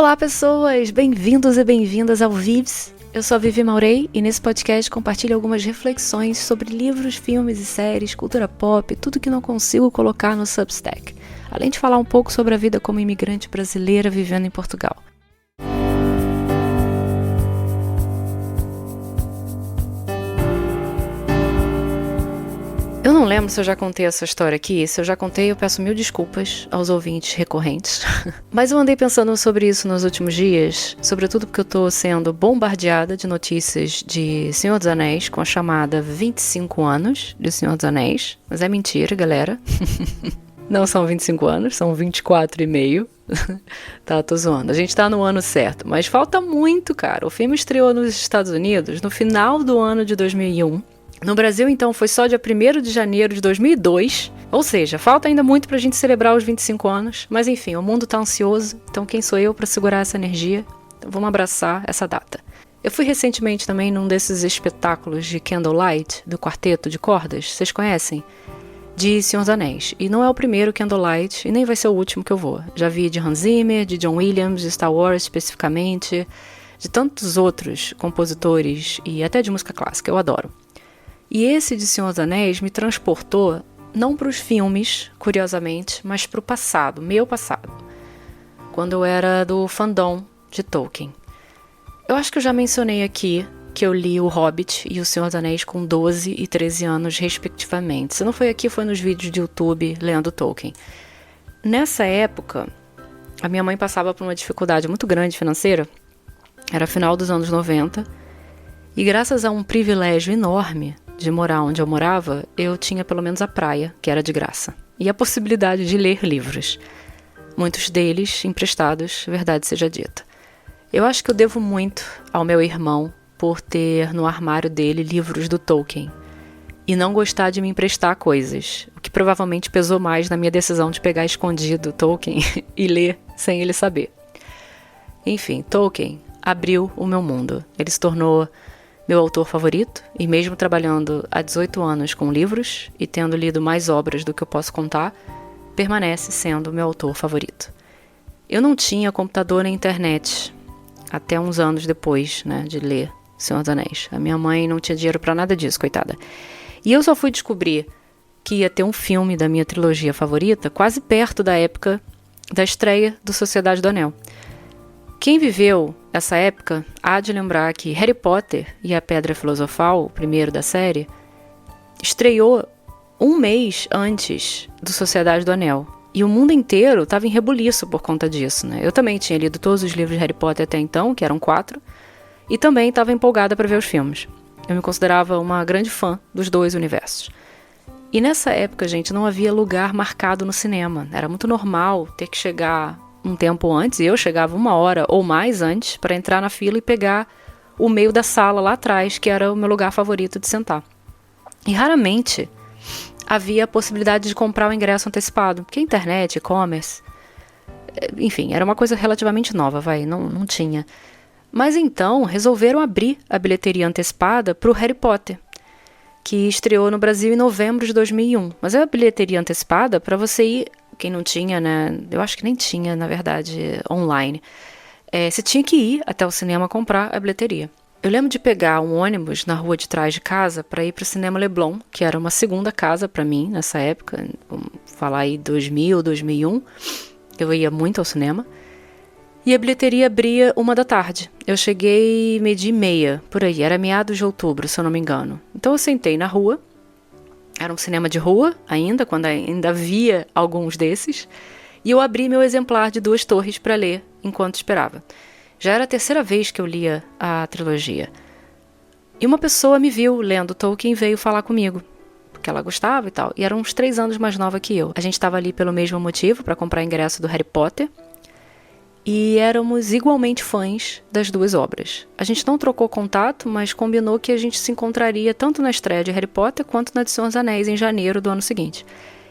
Olá pessoas, bem-vindos e bem-vindas ao Vives. Eu sou a Vivi Maurei e nesse podcast compartilho algumas reflexões sobre livros, filmes e séries, cultura pop, tudo que não consigo colocar no Substack. Além de falar um pouco sobre a vida como imigrante brasileira vivendo em Portugal. Eu não lembro se eu já contei essa história aqui. Se eu já contei, eu peço mil desculpas aos ouvintes recorrentes. Mas eu andei pensando sobre isso nos últimos dias, sobretudo porque eu tô sendo bombardeada de notícias de Senhor dos Anéis com a chamada 25 anos de Senhor dos Anéis. Mas é mentira, galera. Não são 25 anos, são 24 e meio. Tá, tô zoando. A gente tá no ano certo, mas falta muito, cara. O filme estreou nos Estados Unidos no final do ano de 2001. No Brasil, então, foi só dia 1º de janeiro de 2002, ou seja, falta ainda muito pra gente celebrar os 25 anos, mas enfim, o mundo tá ansioso, então quem sou eu pra segurar essa energia? Então vamos abraçar essa data. Eu fui recentemente também num desses espetáculos de Candlelight, do quarteto de cordas, vocês conhecem? De Senhor dos Anéis, e não é o primeiro Candlelight, e nem vai ser o último que eu vou. Já vi de Hans Zimmer, de John Williams, de Star Wars especificamente, de tantos outros compositores e até de música clássica, eu adoro. E esse de Senhor dos Anéis me transportou, não para os filmes, curiosamente, mas para o passado, meu passado. Quando eu era do fandom de Tolkien. Eu acho que eu já mencionei aqui que eu li O Hobbit e O Senhor dos Anéis com 12 e 13 anos, respectivamente. Se não foi aqui, foi nos vídeos de YouTube lendo Tolkien. Nessa época, a minha mãe passava por uma dificuldade muito grande financeira. Era final dos anos 90. E graças a um privilégio enorme de morar onde eu morava, eu tinha pelo menos a praia, que era de graça, e a possibilidade de ler livros. Muitos deles emprestados, verdade seja dita. Eu acho que eu devo muito ao meu irmão por ter no armário dele livros do Tolkien e não gostar de me emprestar coisas, o que provavelmente pesou mais na minha decisão de pegar escondido Tolkien e ler sem ele saber. Enfim, Tolkien abriu o meu mundo. Ele se tornou meu autor favorito, e mesmo trabalhando há 18 anos com livros e tendo lido mais obras do que eu posso contar, permanece sendo meu autor favorito. Eu não tinha computador nem internet até uns anos depois, de ler Senhor dos Anéis. A minha mãe não tinha dinheiro pra nada disso, coitada. E eu só fui descobrir que ia ter um filme da minha trilogia favorita quase perto da época da estreia do Sociedade do Anel. Quem viveu essa época há de lembrar que Harry Potter e a Pedra Filosofal, o primeiro da série, estreou um mês antes do Sociedade do Anel. E o mundo inteiro estava em rebuliço por conta disso, Eu também tinha lido todos os livros de Harry Potter até então, que eram 4, e também estava empolgada para ver os filmes. Eu me considerava uma grande fã dos dois universos. E nessa época, gente, não havia lugar marcado no cinema. Era muito normal ter que chegar um tempo antes, e eu chegava 1 hora ou mais antes para entrar na fila e pegar o meio da sala lá atrás, que era o meu lugar favorito de sentar. E raramente havia a possibilidade de comprar o ingresso antecipado, porque a internet, e-commerce, enfim, era uma coisa relativamente nova, não tinha. Mas então resolveram abrir a bilheteria antecipada para o Harry Potter, que estreou no Brasil em novembro de 2001. Mas é a bilheteria antecipada para você ir. Quem não tinha, eu acho que nem tinha, na verdade, online. Você tinha que ir até o cinema comprar a bilheteria. Eu lembro de pegar um ônibus na rua de trás de casa para ir para o Cinema Leblon, que era uma segunda casa para mim nessa época. Vamos falar aí 2000, 2001. Eu ia muito ao cinema. E a bilheteria abria 1h. Eu cheguei 12h30, por aí. Era meados de outubro, se eu não me engano. Então eu sentei na rua. Era um cinema de rua ainda, quando ainda havia alguns desses. E eu abri meu exemplar de 2 torres para ler enquanto esperava. Já era a 3ª vez que eu lia a trilogia. E uma pessoa me viu lendo Tolkien e veio falar comigo, porque ela gostava e tal. E era uns 3 anos mais nova que eu. A gente estava ali pelo mesmo motivo, para comprar ingresso do Harry Potter. E éramos igualmente fãs das 2 obras. A gente não trocou contato, mas combinou que a gente se encontraria tanto na estreia de Harry Potter quanto na de Senhor dos Anéis em janeiro do ano seguinte.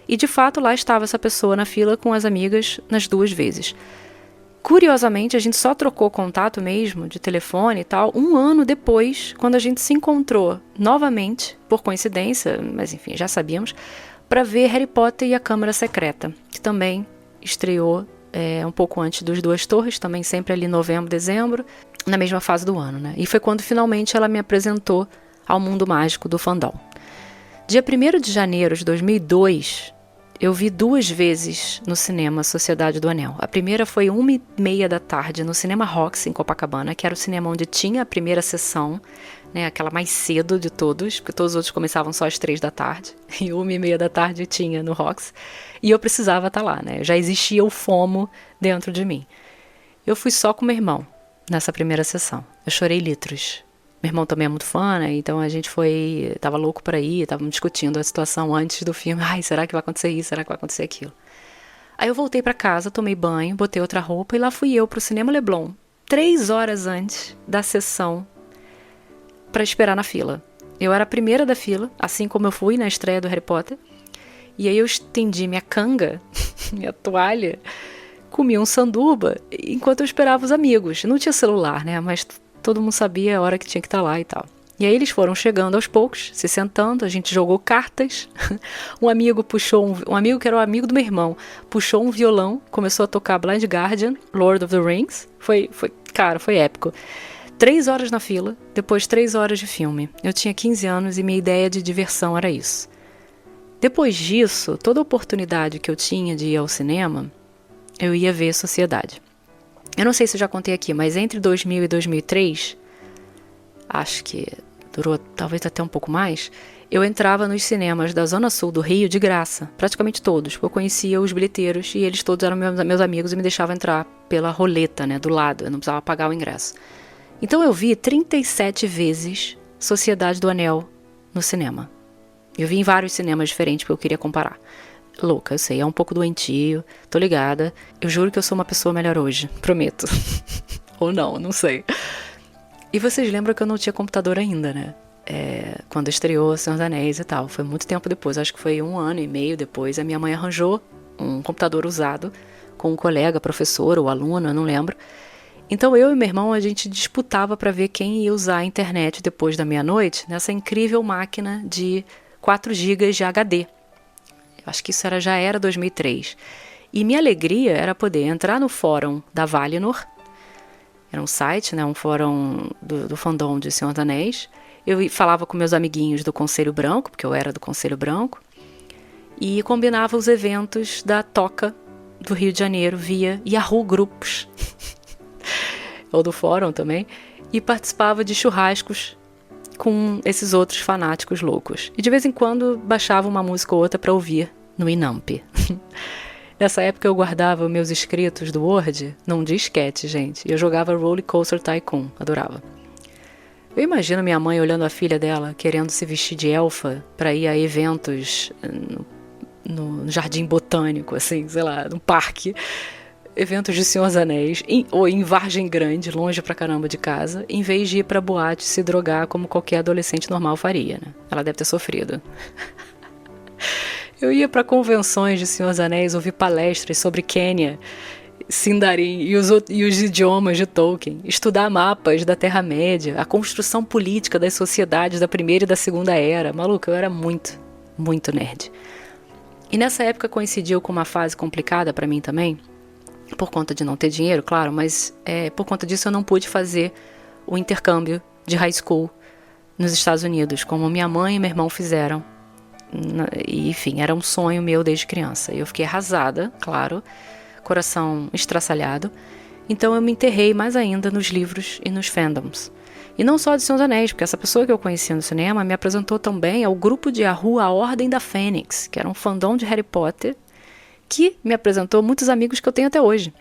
E de fato lá estava essa pessoa na fila com as amigas nas 2 vezes. Curiosamente, a gente só trocou contato mesmo, de telefone e tal, 1 ano depois, quando a gente se encontrou novamente, por coincidência, mas enfim, já sabíamos, para ver Harry Potter e a Câmara Secreta, que também estreou um pouco antes dos Duas Torres, também sempre ali novembro, dezembro, na mesma fase do ano, né? E foi quando finalmente ela me apresentou ao mundo mágico do fandom. Dia 1º de janeiro de 2002, eu vi 2 vezes no cinema Sociedade do Anel. A primeira foi 1h30 da tarde no Cinema Roxy, em Copacabana, que era o cinema onde tinha a primeira sessão, né, aquela mais cedo de todos, porque todos os outros começavam só às 3 da tarde, e 1h30 da tarde tinha no Roxy, e eu precisava estar lá, né? Já existia o FOMO dentro de mim. Eu fui só com meu irmão nessa primeira sessão. Eu chorei litros. Meu irmão também é muito fã, né? Então a gente tava louco pra ir, tava discutindo a situação antes do filme. Ai, será que vai acontecer isso? Será que vai acontecer aquilo? Aí eu voltei pra casa, tomei banho, botei outra roupa e lá fui eu pro Cinema Leblon, 3 horas antes da sessão, pra esperar na fila. Eu era a primeira da fila, assim como eu fui na estreia do Harry Potter. E aí eu estendi minha canga, minha toalha, comi um sanduba enquanto eu esperava os amigos. Não tinha celular, né? Mas todo mundo sabia a hora que tinha que estar lá e tal. E aí eles foram chegando aos poucos, se sentando, a gente jogou cartas. Um amigo puxou, um amigo que era o amigo do meu irmão, puxou um violão, começou a tocar Blind Guardian, Lord of the Rings. Foi épico. 3 horas na fila, depois 3 horas de filme. Eu tinha 15 anos e minha ideia de diversão era isso. Depois disso, toda oportunidade que eu tinha de ir ao cinema, eu ia ver Sociedade. Eu não sei se eu já contei aqui, mas entre 2000 e 2003, acho que durou talvez até um pouco mais, eu entrava nos cinemas da Zona Sul do Rio de graça, praticamente todos, porque eu conhecia os bilheteiros e eles todos eram meus amigos e me deixavam entrar pela roleta, né, do lado, eu não precisava pagar o ingresso. Então eu vi 37 vezes Sociedade do Anel no cinema. Eu vi em vários cinemas diferentes porque eu queria comparar. Louca, eu sei, é um pouco doentio, tô ligada. Eu juro que eu sou uma pessoa melhor hoje, prometo. Ou não sei. E vocês lembram que eu não tinha computador ainda, né? Quando estreou Senhor dos Anéis e tal. Foi muito tempo depois, acho que foi 1 ano e meio depois. A minha mãe arranjou um computador usado com um colega, professor ou aluno, eu não lembro. Então eu e meu irmão, a gente disputava para ver quem ia usar a internet depois da meia-noite nessa incrível máquina de 4 GB de HD. Acho que isso já era 2003. E minha alegria era poder entrar no fórum da Valinor. Era um site, né, um fórum do fandom de Senhor dos Anéis. Eu falava com meus amiguinhos do Conselho Branco, porque eu era do Conselho Branco. E combinava os eventos da Toca do Rio de Janeiro via Yahoo Grupos. Ou do fórum também. E participava de churrascos com esses outros fanáticos loucos. E de vez em quando baixava uma música ou outra para ouvir no Inamp. Nessa época eu guardava meus escritos do Word num disquete, gente. E eu jogava Roller Coaster Tycoon. Adorava. Eu imagino minha mãe olhando a filha dela, querendo se vestir de elfa para ir a eventos no Jardim Botânico, assim, sei lá, no parque. Eventos de Senhor dos Anéis, ou em Vargem Grande, longe pra caramba de casa, em vez de ir pra boate se drogar como qualquer adolescente normal faria, né? Ela deve ter sofrido. Eu ia para convenções de Senhor dos Anéis, ouvir palestras sobre Quenya, Sindarin e os idiomas de Tolkien, estudar mapas da Terra-média, a construção política das sociedades da Primeira e da Segunda Era. Maluca, eu era muito, muito nerd. E nessa época coincidiu com uma fase complicada para mim também, por conta de não ter dinheiro, claro, mas por conta disso eu não pude fazer o intercâmbio de high school nos Estados Unidos, como minha mãe e meu irmão fizeram. E, enfim, era um sonho meu desde criança. Eu fiquei arrasada, claro, coração estraçalhado. Então eu me enterrei mais ainda nos livros e nos fandoms. E não só de Senhor dos Anéis, porque essa pessoa que eu conhecia no cinema me apresentou também ao grupo de Yahoo A Ordem da Fênix, que era um fandom de Harry Potter, que me apresentou muitos amigos que eu tenho até hoje.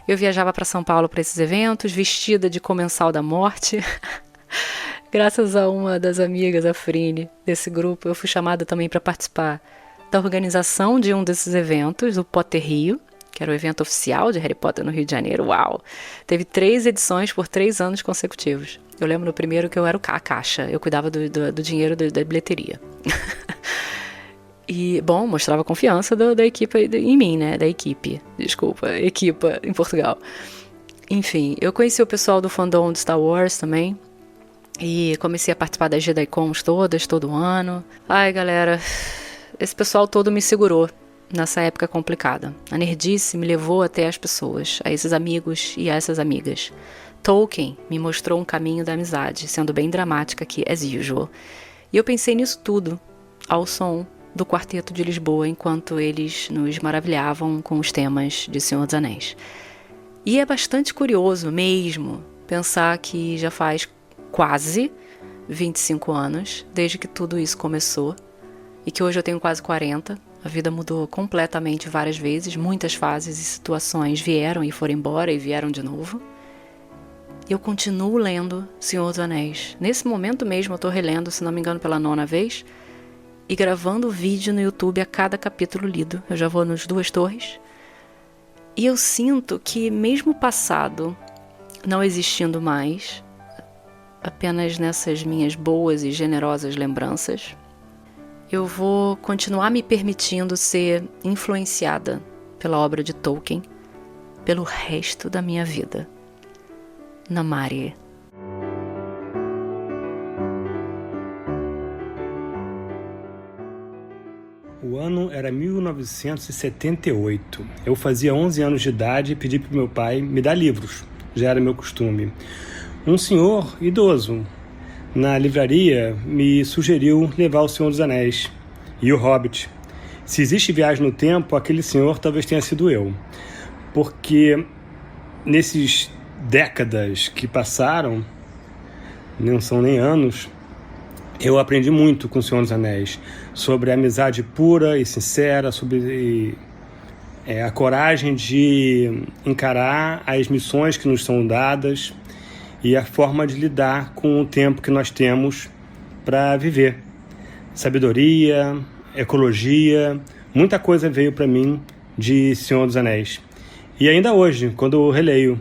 Eu viajava para São Paulo para esses eventos, vestida de Comensal da Morte. Graças a uma das amigas, a Frine, desse grupo, eu fui chamada também para participar da organização de um desses eventos, o Potter Rio, que era o evento oficial de Harry Potter no Rio de Janeiro. Uau! Teve 3 edições por 3 anos consecutivos. Eu lembro no primeiro que eu era a caixa, eu cuidava do dinheiro da bilheteria. E, bom, mostrava confiança da equipe em mim, né? Da equipe, desculpa, equipa em Portugal. Enfim, eu conheci o pessoal do fandom de Star Wars também. E comecei a participar das JediCons todo ano. Ai, galera, esse pessoal todo me segurou nessa época complicada. A nerdice me levou até as pessoas, a esses amigos e a essas amigas. Tolkien me mostrou um caminho da amizade, sendo bem dramática aqui, as usual. E eu pensei nisso tudo, ao som do Quarteto de Lisboa, enquanto eles nos maravilhavam com os temas de Senhor dos Anéis. E é bastante curioso mesmo pensar que já faz quase 25 anos desde que tudo isso começou e que hoje eu tenho quase 40. A vida mudou completamente várias vezes, muitas fases e situações vieram e foram embora e vieram de novo. E eu continuo lendo Senhor dos Anéis. Nesse momento mesmo eu estou relendo, se não me engano, pela 9ª vez e gravando vídeo no YouTube a cada capítulo lido. Eu já vou nos Duas Torres. E eu sinto que mesmo o passado não existindo mais, apenas nessas minhas boas e generosas lembranças, eu vou continuar me permitindo ser influenciada pela obra de Tolkien pelo resto da minha vida. Namarie. O ano era 1978. Eu fazia 11 anos de idade e pedi para o meu pai me dar livros. Já era meu costume. Um senhor idoso na livraria me sugeriu levar O Senhor dos Anéis e O Hobbit. Se existe viagem no tempo, aquele senhor talvez tenha sido eu. Porque nesses décadas que passaram, não são nem anos, eu aprendi muito com O Senhor dos Anéis, sobre a amizade pura e sincera, sobre a coragem de encarar as missões que nos são dadas e a forma de lidar com o tempo que nós temos para viver. Sabedoria, ecologia, muita coisa veio para mim de Senhor dos Anéis. E ainda hoje, quando eu releio